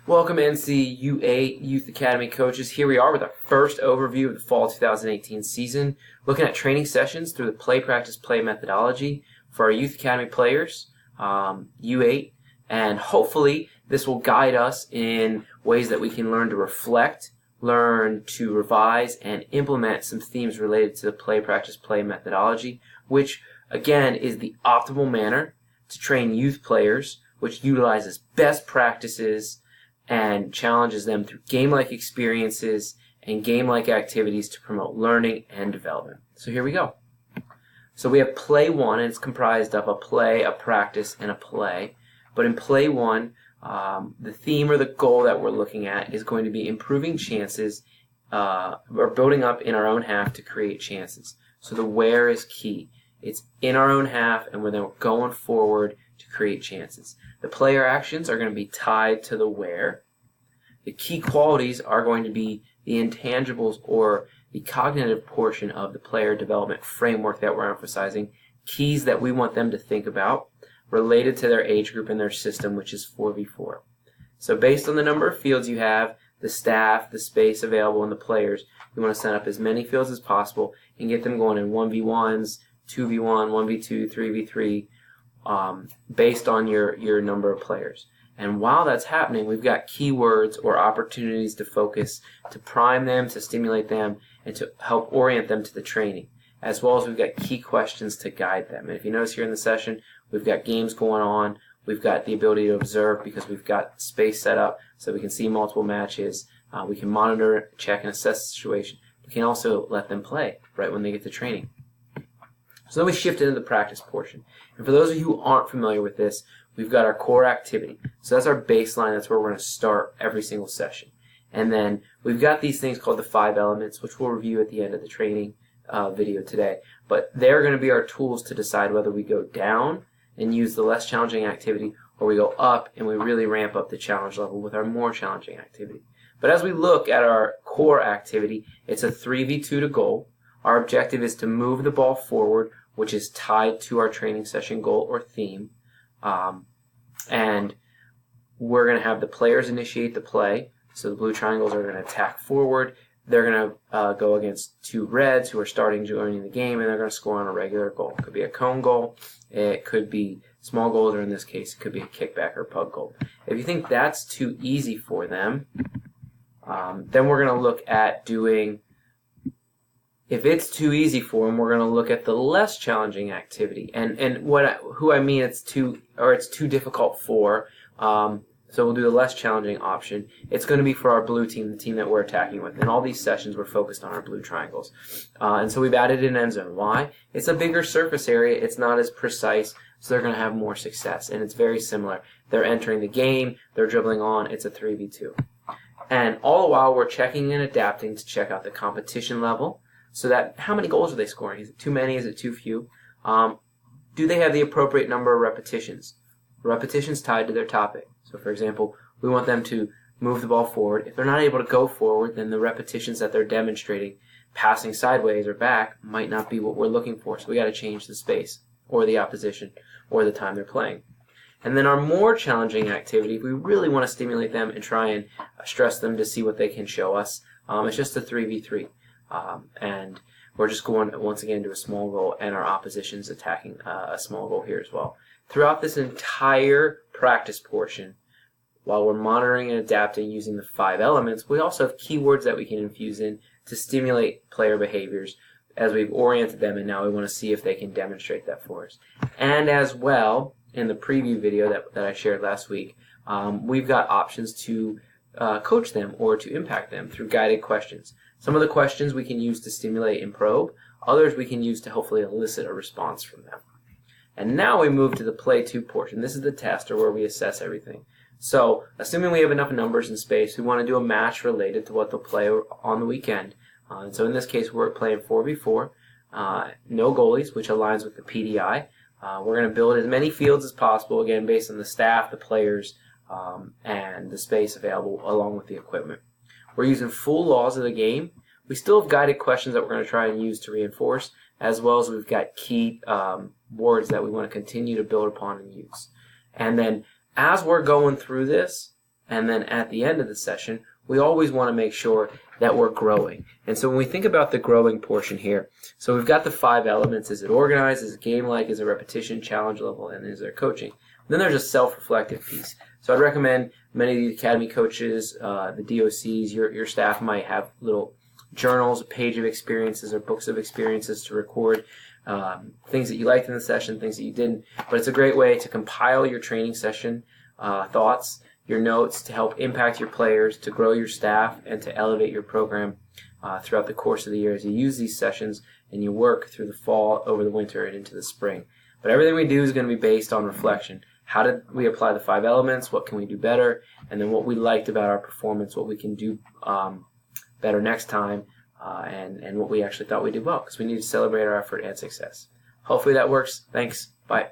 Welcome NCUA Youth Academy coaches. Here we are with our first overview of the fall 2018 season, looking at training sessions through the play, practice, play methodology for our Youth Academy players, U8, and hopefully this will guide us in ways that we can learn to reflect, learn to revise, and implement some themes related to the play, practice, play methodology, which again is the optimal manner to train youth players, which utilizes best practices and challenges them through game-like experiences and game-like activities to promote learning and development. So here we go. So we have play one, and it's comprised of a play, a practice, and a play. But in play one, the theme or the goal that we're looking at is going to be improving chances or building up in our own half to create chances. So the where is key. It's in our own half, and we're then going forward to create chances. The player actions are going to be tied to the where. The key qualities are going to be the intangibles or the cognitive portion of the player development framework that we're emphasizing, keys that we want them to think about related to their age group and their system, which is 4v4. So based on the number of fields you have, the staff, the space available, and the players, you want to set up as many fields as possible and get them going in 1v1s, 2v1, 1v2, 3v3, based on your number of players. And while that's happening, we've got keywords or opportunities to focus, to prime them, to stimulate them, and to help orient them to the training, as well as we've got key questions to guide them. And if you notice here in the session, we've got games going on, we've got the ability to observe because we've got space set up so we can see multiple matches, we can monitor, check, and assess the situation. We can also let them play right when they get to training. So then we shift into the practice portion. And for those of you who aren't familiar with this, we've got our core activity. So that's our baseline. That's where we're going to start every single session. And then we've got these things called the 5 elements, which we'll review at the end of the training video today. But they're going to be our tools to decide whether we go down and use the less challenging activity, or we go up and we really ramp up the challenge level with our more challenging activity. But as we look at our core activity, it's a 3v2 to goal. Our objective is to move the ball forward, which is tied to our training session goal or theme. And we're going to have the players initiate the play. So the blue triangles are going to attack forward. They're going to go against 2 reds who are starting joining the game, and they're going to score on a regular goal. It could be a cone goal. It could be small goals, or in this case, it could be a kickback or pug goal. If you think that's too easy for them, then we're going to look at doing... If it's too easy for them, we're going to look at the less challenging activity. And who I mean it's too difficult for. So we'll do the less challenging option. It's going to be for our blue team, the team that we're attacking with. In all these sessions, we're focused on our blue triangles. And so we've added an end zone. Why? It's a bigger surface area. It's not as precise, so they're going to have more success. And it's very similar. They're entering the game. They're dribbling on. It's a 3v2. And all the while, we're checking and adapting to check out the competition level. So that, how many goals are they scoring? Is it too many? Is it too few? Do they have the appropriate number of repetitions? Repetitions tied to their topic. So for example, we want them to move the ball forward. If they're not able to go forward, then the repetitions that they're demonstrating, passing sideways or back, might not be what we're looking for. So we got to change the space or the opposition or the time they're playing. And then our more challenging activity, if we really want to stimulate them and try and stress them to see what they can show us, it's just a 3v3. And we're just going once again to a small goal, and our opposition's attacking a small goal here as well. Throughout this entire practice portion, while we're monitoring and adapting using the 5 elements, we also have keywords that we can infuse in to stimulate player behaviors as we've oriented them, and now we want to see if they can demonstrate that for us. And as well, in the preview video that I shared last week, we've got options to coach them or to impact them through guided questions. Some of the questions we can use to stimulate and probe. Others we can use to hopefully elicit a response from them. And now we move to the play 2 portion. This is the tester where we assess everything. So, assuming we have enough numbers in space, we want to do a match related to what they'll play on the weekend. And so in this case, we're playing 4v4, no goalies, which aligns with the PDI. We're going to build as many fields as possible, again, based on the staff, the players, and the space available along with the equipment. We're using full laws of the game. We still have guided questions that we're going to try and use to reinforce, as well as we've got key words that we want to continue to build upon and use. And then as we're going through this, And then at the end of the session, we always want to make sure that we're growing. And so when we think about the growing portion here, so we've got the 5 elements. Is it organized? Is it game-like? Is it repetition, challenge level? And is there coaching? Then there's a self-reflective piece. So I'd recommend many of the academy coaches, the DOCs, your staff might have little journals, a page of experiences or books of experiences to record things that you liked in the session, things that you didn't. But it's a great way to compile your training session thoughts, your notes, to help impact your players, to grow your staff, and to elevate your program throughout the course of the year as you use these sessions and you work through the fall, over the winter, and into the spring. But everything we do is going to be based on reflection. How did we apply the 5 elements? What can we do better? And then what we liked about our performance, what we can do better next time, and what we actually thought we did well, because we need to celebrate our effort and success. Hopefully that works. Thanks. Bye.